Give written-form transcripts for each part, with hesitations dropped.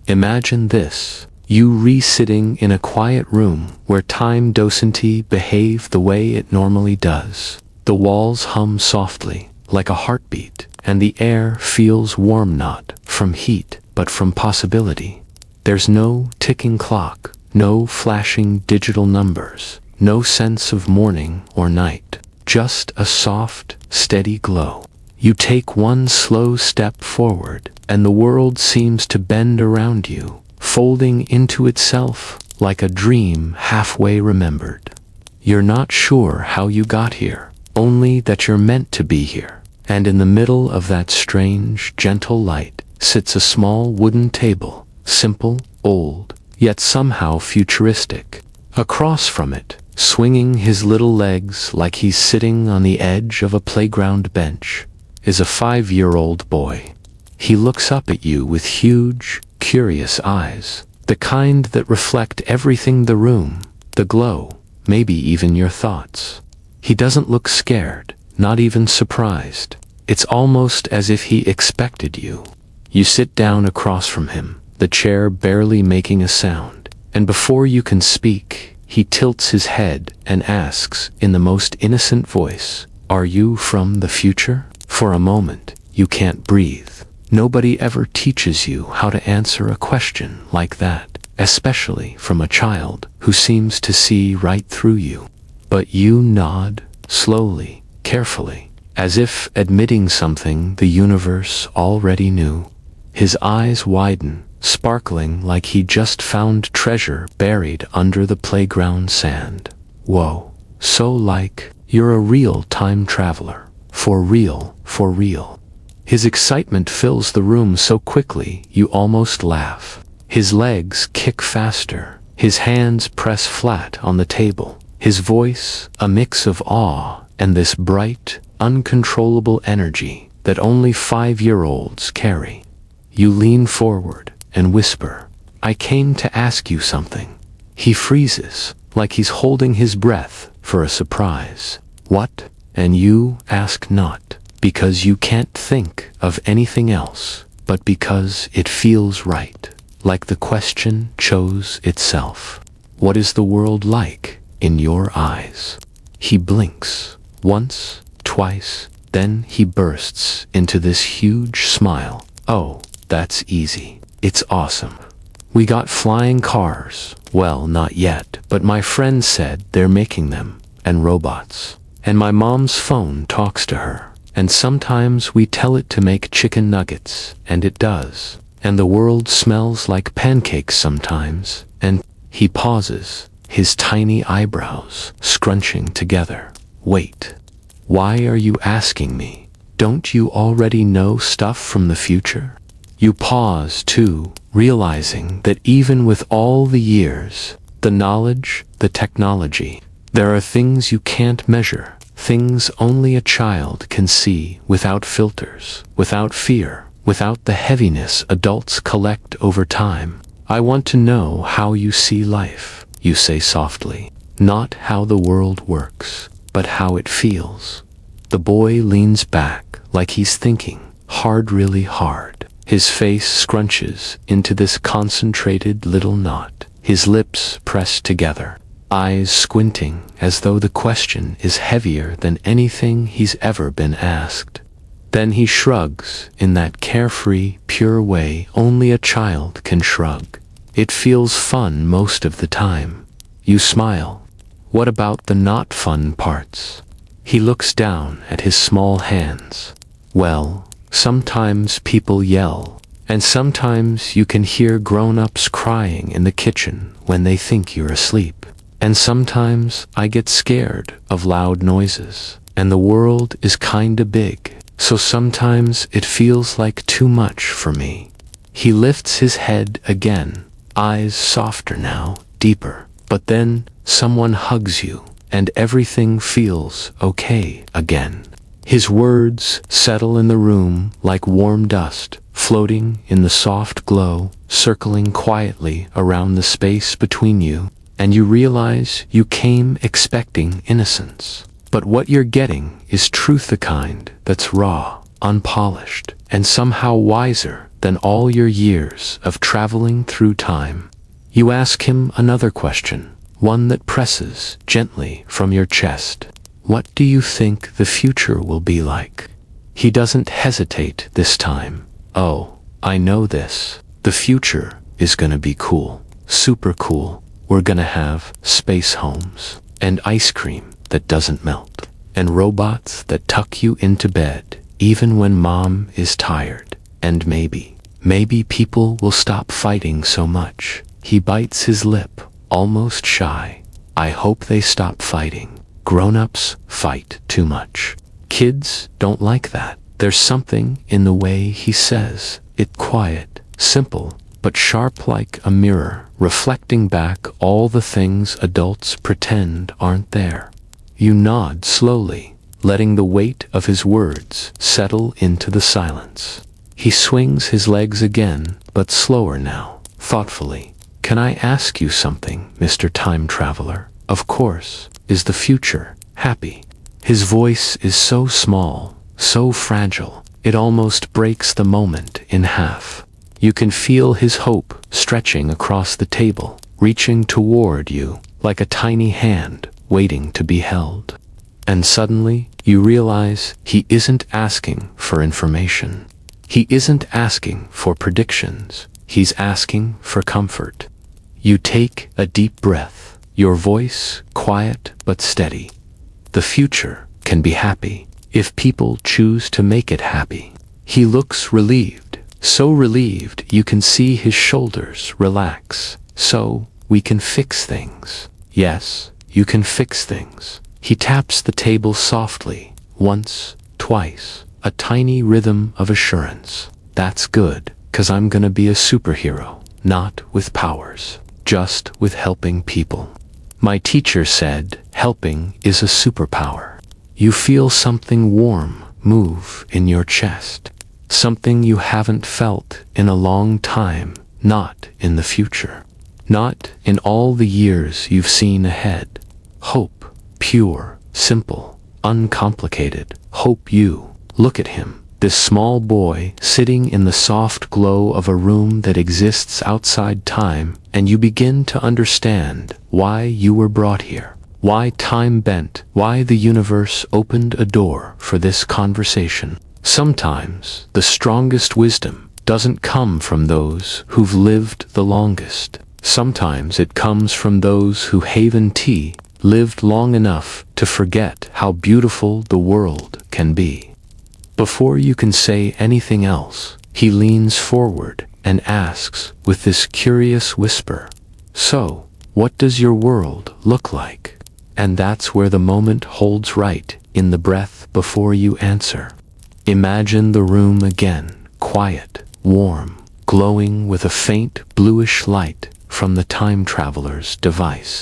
Imagine this. You re-sitting in a quiet room where time doesn't behave the way it normally does. The walls hum softly, like a heartbeat, and the air feels warm not from heat, but from possibility. There's no ticking clock, no flashing digital numbers, no sense of morning or night, just a soft, steady glow. You take one slow step forward, and the world seems to bend around you, folding into itself like a dream halfway remembered. You're not sure how you got here, only that you're meant to be here. And in the middle of that strange, gentle light sits a small wooden table, simple, old, yet somehow futuristic. Across from it, swinging his little legs like he's sitting on the edge of a playground bench, is a 5-year-old boy. He looks up at you with huge, curious eyes, the kind that reflect everything: the room, the glow, maybe even your thoughts. He doesn't look scared, not even surprised. It's almost as if he expected you. You sit down across from him, the chair barely making a sound, and before you can speak, he tilts his head and asks in the most innocent voice, "Are you from the future?" For a moment, you can't breathe. Nobody ever teaches you how to answer a question like that, especially from a child who seems to see right through you. But you nod, slowly, carefully, as if admitting something the universe already knew. His eyes widen, sparkling like he just found treasure buried under the playground sand. Whoa, so like you're a real time traveler. For real, for real. His excitement fills the room so quickly you almost laugh. His legs kick faster, his hands press flat on the table, his voice a mix of awe and this bright, uncontrollable energy that only 5-year-olds carry. You lean forward and whisper, "I came to ask you something." He freezes, like he's holding his breath for a surprise. "What?" And you ask not, because you can't think of anything else, but because it feels right, like the question chose itself. What is the world like in your eyes? He blinks, once, twice, then he bursts into this huge smile. "Oh, that's easy. It's awesome. We got flying cars. Well, not yet, but my friend said they're making them, and robots. And my mom's phone talks to her, and sometimes we tell it to make chicken nuggets, and it does. And the world smells like pancakes sometimes." And he pauses, his tiny eyebrows scrunching together. "Wait. Why are you asking me? Don't you already know stuff from the future?" You pause too, realizing that even with all the years, the knowledge, the technology, there are things you can't measure, things only a child can see without filters, without fear, without the heaviness adults collect over time. "I want to know how you see life," you say softly. "Not how the world works, but how it feels." The boy leans back like he's thinking, hard, really hard. His face scrunches into this concentrated little knot, his lips pressed together, eyes squinting as though the question is heavier than anything he's ever been asked. Then he shrugs in that carefree, pure way only a child can shrug. It feels fun most of the time. You smile. What about the not fun parts? He looks down at his small hands. Well, sometimes people yell, and sometimes you can hear grown-ups crying in the kitchen when they think you're asleep. And sometimes I get scared of loud noises, and the world is kinda big, so sometimes it feels like too much for me. He lifts his head again, eyes softer now, deeper, but then someone hugs you, and everything feels okay again. His words settle in the room like warm dust, floating in the soft glow, circling quietly around the space between you, and you realize you came expecting innocence. But what you're getting is truth, the kind that's raw, unpolished, and somehow wiser than all your years of traveling through time. You ask him another question, one that presses gently from your chest. What do you think the future will be like? He doesn't hesitate this time. Oh, I know this. The future is gonna be cool. Super cool. We're gonna have space homes, and ice cream that doesn't melt, and robots that tuck you into bed even when mom is tired. And maybe people will stop fighting so much. He bites his lip, almost shy. I hope they stop fighting. Grown-ups fight too much. Kids don't like that. There's something in the way he says it, quiet, simple, but sharp like a mirror, reflecting back all the things adults pretend aren't there. You nod slowly, letting the weight of his words settle into the silence. He swings his legs again, but slower now, thoughtfully. Can I ask you something, Mr. Time Traveler? Of course. Is the future happy? His voice is so small, so fragile, it almost breaks the moment in half. You can feel his hope stretching across the table, reaching toward you like a tiny hand waiting to be held. And suddenly, you realize he isn't asking for information. He isn't asking for predictions. He's asking for comfort. You take a deep breath, your voice quiet but steady. The future can be happy if people choose to make it happy. He looks relieved, so relieved you can see his shoulders relax. So, we can fix things. Yes, you can fix things. He taps the table softly, once, twice, a tiny rhythm of assurance. That's good, 'cause I'm gonna be a superhero, not with powers, just with helping people. My teacher said, helping is a superpower. You feel something warm move in your chest. Something you haven't felt in a long time, not in the future. Not in all the years you've seen ahead. Hope, pure, simple, uncomplicated. Hope. You look at him, this small boy sitting in the soft glow of a room that exists outside time, and you begin to understand why you were brought here, why time bent, why the universe opened a door for this conversation. Sometimes the strongest wisdom doesn't come from those who've lived the longest. Sometimes it comes from those who lived long enough to forget how beautiful the world can be. Before you can say anything else, he leans forward and asks with this curious whisper, "So, what does your world look like?" And that's where the moment holds, right in the breath before you answer. Imagine the room again, quiet, warm, glowing with a faint bluish light from the time traveler's device.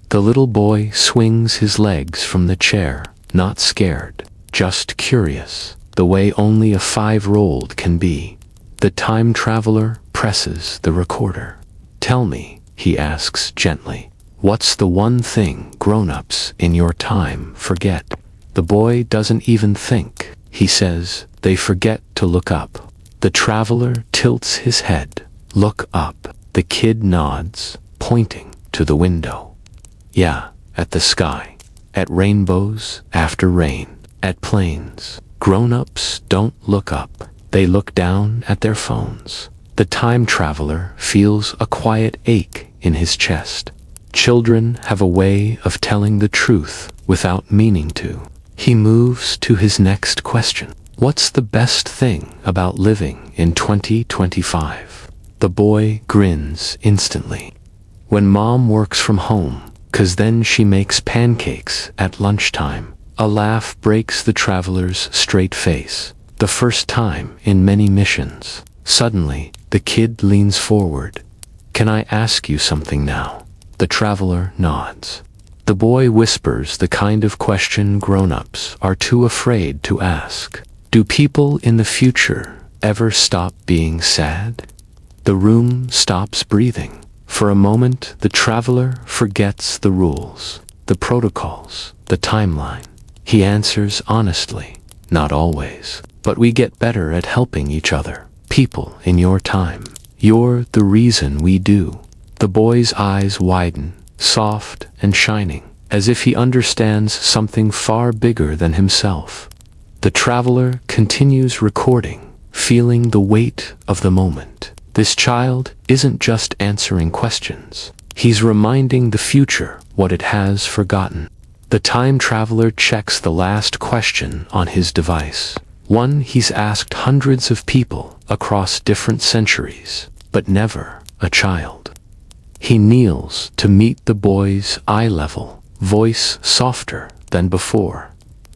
The little boy swings his legs from the chair, not scared, just curious, the way only a 5-year-old can be. The time traveler presses the recorder. "Tell me," he asks gently, "what's the one thing grown-ups in your time forget?" The boy doesn't even think. He says, "They forget to look up." The traveler tilts his head. "Look up." The kid nods, pointing to the window. "Yeah, at the sky, at rainbows after rain, at planes." Grown-ups don't look up. They look down at their phones. The time traveler feels a quiet ache in his chest. Children have a way of telling the truth without meaning to. He moves to his next question. "What's the best thing about living in 2025? The boy grins instantly. "When mom works from home, 'cause then she makes pancakes at lunchtime." A laugh breaks the traveler's straight face. The first time in many missions. Suddenly, the kid leans forward. "Can I ask you something now?" The traveler nods. The boy whispers the kind of question grown-ups are too afraid to ask. "Do people in the future ever stop being sad?" The room stops breathing. For a moment, the traveler forgets the rules, the protocols, the timeline. He answers honestly, "Not always, but we get better at helping each other. people in your time. You're the reason we do. The boy's eyes widen, soft and shining, as if he understands something far bigger than himself. The traveler continues recording, feeling the weight of the moment. This child isn't just answering questions. He's reminding the future what it has forgotten. The time traveler checks the last question on his device. One he's asked hundreds of people across different centuries, but never a child. He kneels to meet the boy's eye level, voice softer than before.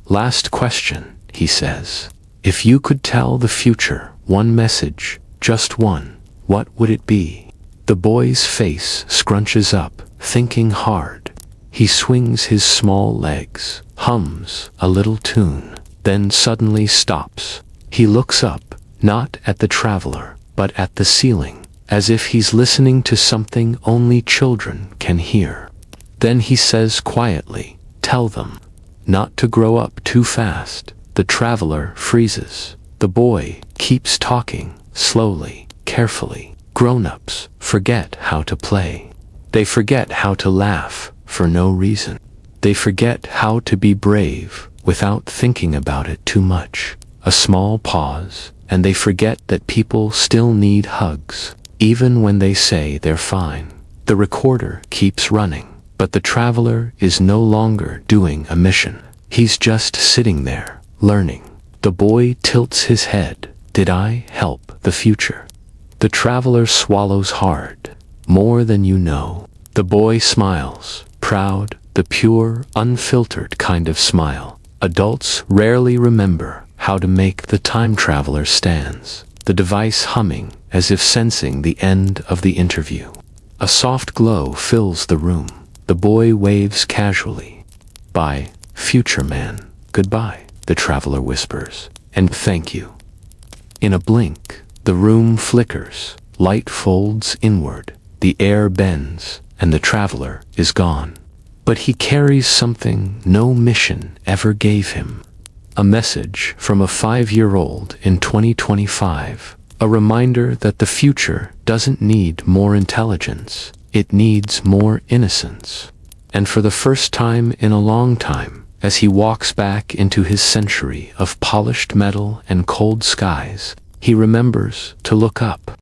Last question, he says. If you could tell the future one message, just one, what would it be? The boy's face scrunches up, thinking hard. He swings his small legs, hums a little tune, then suddenly stops. He looks up, not at the traveler, but at the ceiling, as if he's listening to something only children can hear. Then he says quietly, "Tell them not to grow up too fast." The traveler freezes. The boy keeps talking, slowly, carefully. Grown-ups forget how to play. They forget how to laugh for no reason. They forget how to be brave without thinking about it too much. A small pause, and they forget that people still need hugs, even when they say they're fine. The recorder keeps running, but the traveler is no longer doing a mission. He's just sitting there, learning. The boy tilts his head. Did I help the future? The traveler swallows hard. More than you know. The boy smiles, proud, the pure, unfiltered kind of smile. Adults rarely remember how to make the time traveler stands, the device humming as if sensing the end of the interview. A soft glow fills the room. The boy waves casually. Bye, future man. Goodbye, the traveler whispers. And thank you. In a blink, the room flickers, light folds inward, the air bends, and the traveler is gone. But he carries something no mission ever gave him. A message from a 5-year-old in 2025. A reminder that the future doesn't need more intelligence. It needs more innocence. And for the first time in a long time, as he walks back into his century of polished metal and cold skies, he remembers to look up.